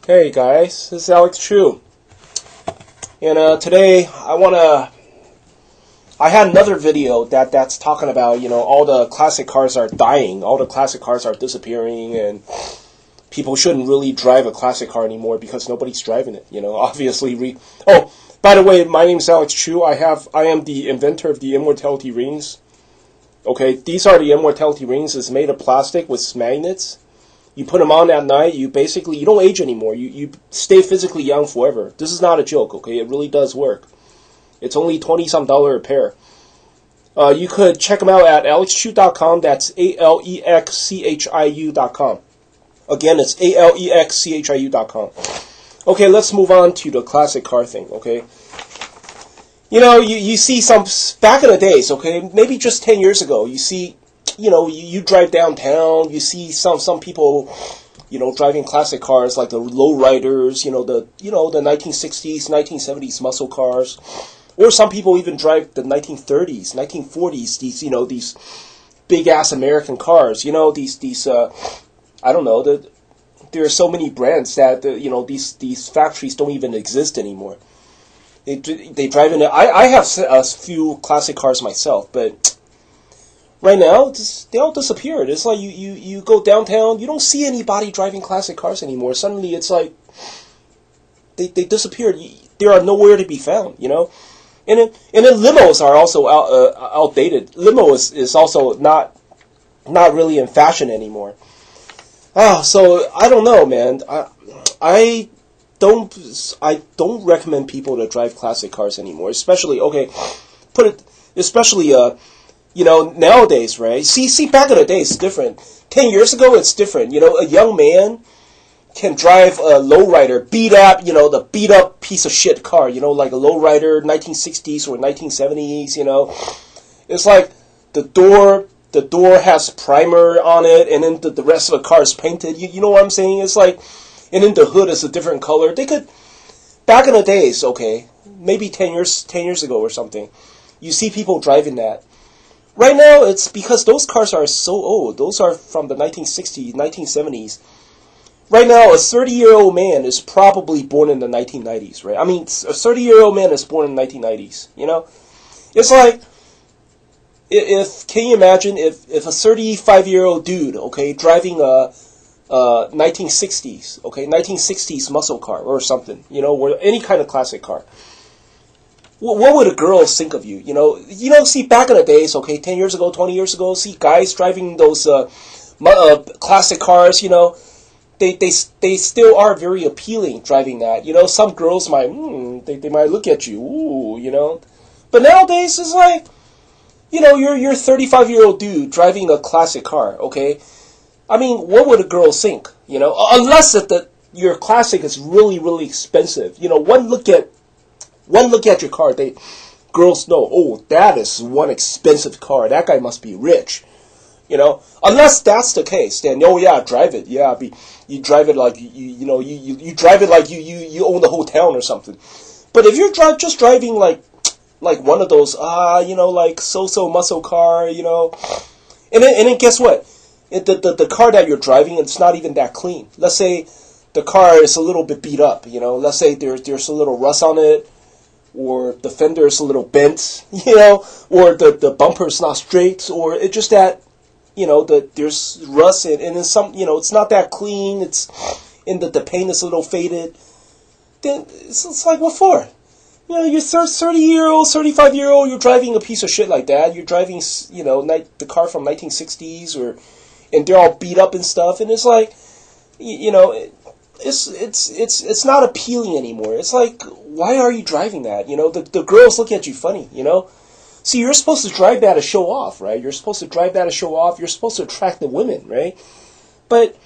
Hey guys, this is Alex Chu, and today I had another video that's talking about all the classic cars are dying, all the classic cars are disappearing, and people shouldn't really drive a classic car anymore because nobody's driving it. Obviously Oh, by the way, my name's Alex Chu. I am the inventor of the Immortality Rings. Okay, these are the Immortality Rings. It's made of plastic with magnets. You put them on at night, you don't age anymore. You stay physically young forever. This is not a joke, okay? It really does work. It's only $20-some a pair. You could check them out at alexchu.com. That's alexchiu.com. Again, it's alexchiu.com. Okay, let's move on to the classic car thing, okay? You see some, back in the days, okay, maybe just 10 years ago, you see, you drive downtown, you see some people, driving classic cars like the lowriders, the 1960s, 1970s muscle cars, or some people even drive the 1930s, 1940s, these big ass American cars, I don't know, there are so many brands that these factories don't even exist anymore. They drive in. I have a few classic cars myself, but right now, they all disappeared. It's like you go downtown, you don't see anybody driving classic cars anymore. Suddenly, it's like they disappeared. They are nowhere to be found, And then limos are also outdated. Limo is also not really in fashion anymore. So I don't know, man. I don't recommend people to drive classic cars anymore. Especially nowadays, right? See, back in the day, it's different. 10 years ago, it's different. A young man can drive a lowrider, the beat up piece of shit car, like a lowrider, 1960s or 1970s, It's like the door has primer on it, and then the rest of the car is painted. You know what I'm saying? It's like, and then the hood is a different color. Back in the days, okay, maybe 10 years ago or something, you see people driving that. Right now, it's because those cars are so old. Those are from the 1960s, 1970s. Right now, a 30-year-old man is probably born in the 1990s, right? I mean, a 30-year-old man is born in the 1990s, It's like, can you imagine if a 35-year-old dude, okay, driving a 1960s, okay, 1960s muscle car or something, or any kind of classic car. What would a girl think of you? See, back in the days, okay, 10 years ago, 20 years ago, see guys driving those classic cars, they still are very appealing driving that. Some girls might, they might look at you, ooh, But nowadays, it's like, you're a 35-year-old dude driving a classic car, okay? I mean, what would a girl think, Unless your classic is really, really expensive. One look at your car, girls know, oh, that is one expensive car. That guy must be rich, Unless that's the case, then yeah, drive it. Yeah, you drive it like you drive it like you own the whole town or something. But if you're just driving like one of those like so muscle car, and then guess what? The car that you're driving, it's not even that clean. Let's say the car is a little bit beat up. Let's say there's a little rust on it, or the fender is a little bent, or the bumper is not straight, or it's just that, there's rust and then some, it's not that clean, the paint is a little faded. Then it's like, what for? You're 30-year-old, 35-year-old, you're driving a piece of shit like that. You're driving, the car from 1960s, and they're all beat up and stuff, and it's like, it's not appealing anymore. It's like, why are you driving that? The girls look at you funny, See, you're supposed to drive that to show off, right? You're supposed to drive that to show off. You're supposed to attract the women, right? But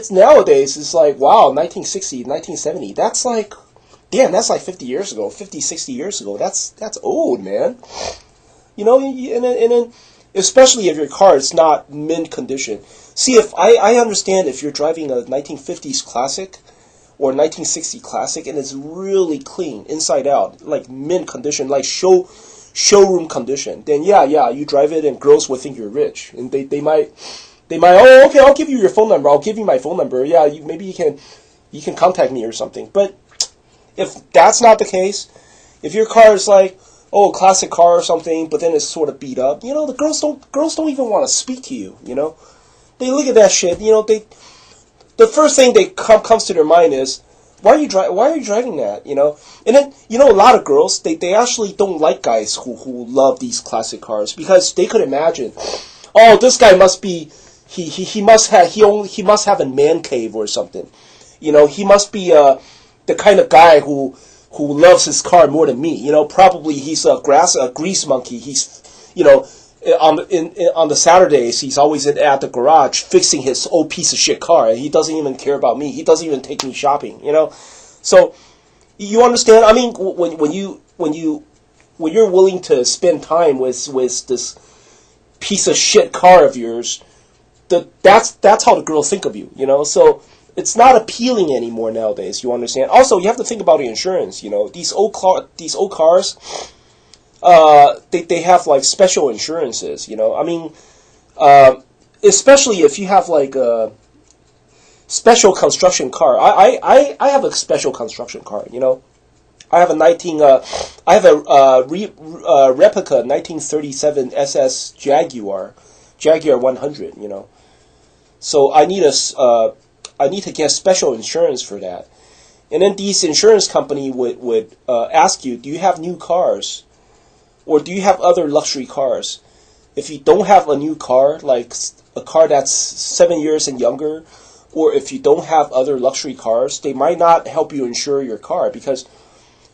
nowadays, it's like, wow, 1960, 1970, that's like, damn, that's like 50 years ago, 50, 60 years ago. That's old, man. And then especially if your car is not mint condition. See, if I understand if you're driving a 1950s classic or 1960 classic and it's really clean inside out, like mint condition, like showroom condition, then yeah, you drive it and girls will think you're rich, and they might, oh, okay, I'll give you your phone number. I'll give you my phone number. Yeah, maybe you can You can contact me or something. But if that's not the case, if your car is like, oh, a classic car or something, but then it's sort of beat up, you know, the girls don't even want to speak to you, you know. They look at that shit, you know, the first thing that comes to their mind is, why are you driving that, you know? And then, you know, a lot of girls, they actually don't like guys who love these classic cars, because they could imagine, oh, this guy must be, he must have a man cave or something. You know, he must be the kind of guy who loves his car more than me. You know, probably he's a grease monkey. He's, you know, on the Saturdays, he's always at the garage fixing his old piece of shit car, and he doesn't even care about me. He doesn't even take me shopping. You know, so you understand? I mean, when you're willing to spend time with this piece of shit car of yours, that's how the girls think of you. You know, so it's not appealing anymore nowadays. You understand? Also, you have to think about the insurance. You know, these old cars. They have like special insurances, you know. I mean, especially if you have like a special construction car. I have a special construction car, you know. I have a replica 1937 SS Jaguar 100, you know. So I need to get special insurance for that. And then these insurance company would ask you, do you have new cars? Or do you have other luxury cars? If you don't have a new car, like a car that's 7 years and younger, or if you don't have other luxury cars, they might not help you insure your car because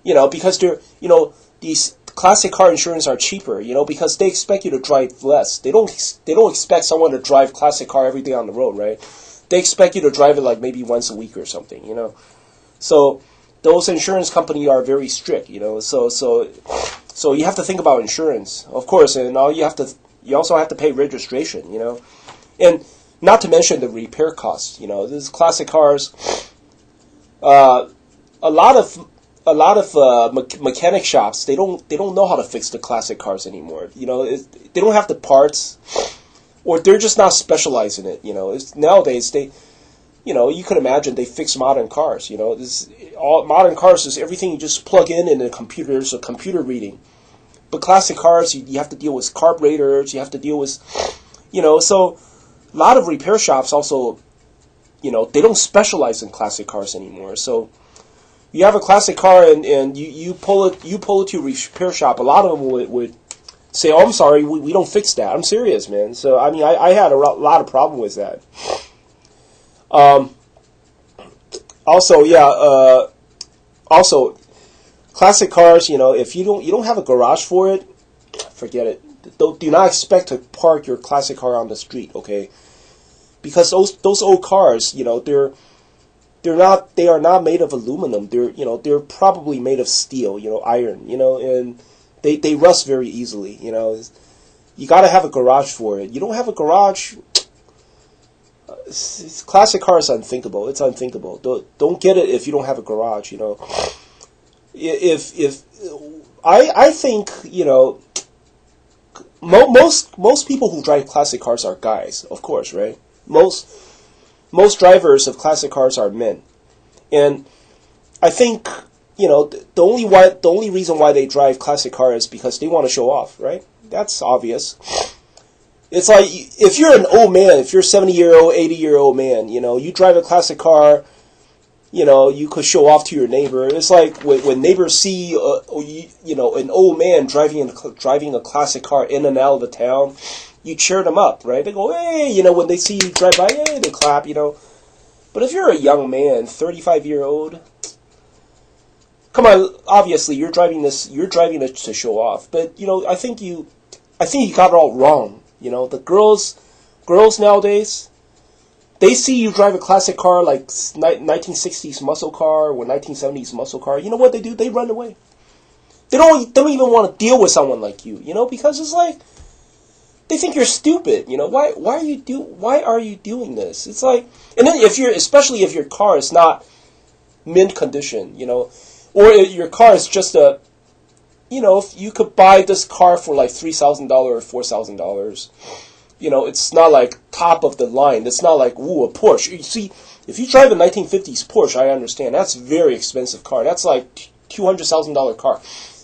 they're, you know, these classic car insurance are cheaper, you know, because they expect you to drive less. They don't expect someone to drive classic car every day on the road, right? They expect you to drive it like maybe once a week or something, you know. So those insurance companies are very strict, you know. So you have to think about insurance, of course, and you also have to pay registration, you know, and not to mention the repair costs. You know, these classic cars, a lot of mechanic shops, they don't know how to fix the classic cars anymore. You know, they don't have the parts, or they're just not specialized in it. You know, nowadays you know, you could imagine they fix modern cars. You know, all modern cars is everything you just plug in the computer. There's a computer reading. But classic cars, you have to deal with carburetors. You have to deal with, you know. So a lot of repair shops also, you know, they don't specialize in classic cars anymore. So you have a classic car and you pull it to a repair shop. A lot of them would say, "Oh, I'm sorry, we don't fix that." I'm serious, man. So I mean, I had a lot of problem with that. Also, classic cars, you know, if you don't have a garage for it, forget it. Do not expect to park your classic car on the street, okay? Because those old cars, you know, they are not made of aluminum. They're probably made of steel, you know, iron, you know, and they rust very easily, you know. You got to have a garage for it. You don't have a garage, classic car is unthinkable. It's unthinkable. Don't get it if you don't have a garage. You know, if I think, you know, most people who drive classic cars are guys, of course, right? Most drivers of classic cars are men, and I think, you know, the only reason why they drive classic cars is because they want to show off, right? That's obvious. It's like, if you're an old man, if you're a 70-year-old, 80-year-old man, you know, you drive a classic car, you know, you could show off to your neighbor. It's like when neighbors see, you know, an old man driving a classic car in and out of the town, you cheer them up, right? They go, hey, you know, when they see you drive by, hey, they clap, you know. But if you're a young man, 35-year-old, come on, obviously you're driving it to show off. But, you know, I think you got it all wrong. You know, the girls nowadays, they see you drive a classic car like 1960s muscle car or 1970s muscle car. You know what they do? They run away. They don't even want to deal with someone like you. You know, because it's like, they think you're stupid. You know, why are you doing this? It's like, and then especially if your car is not mint condition, you know, or your car is just a, you know, if you could buy this car for like $3,000 or $4,000, You know, it's not like top of the line. It's not like, ooh, a Porsche. You see, if you drive a 1950s Porsche, I understand. That's a very expensive car. That's like $200,000 car.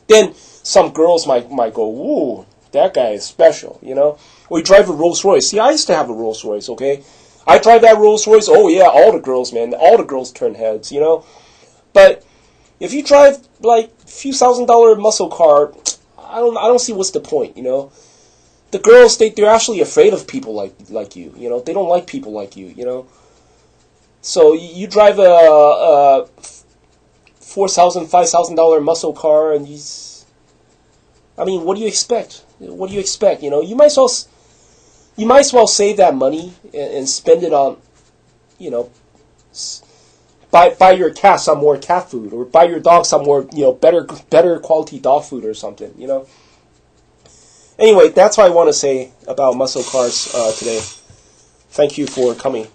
Then some girls might go, ooh, that guy is special, you know? Or you drive a Rolls Royce. See, I used to have a Rolls Royce, okay? I drive that Rolls Royce. Oh, yeah, all the girls, man. All the girls turn heads, you know? But if you drive, like, a few $1,000 muscle car, I don't see what's the point, you know? The girls, they're actually afraid of people like you, you know? They don't like people like you know? So you drive a $4,000, $5,000 muscle car, and I mean, what do you expect? What do you expect? You know, you might as well save that money and spend it on, you know, buy your cat some more cat food, or buy your dog some more, you know, better quality dog food or something, you know. Anyway, that's what I want to say about muscle cars today. Thank you for coming.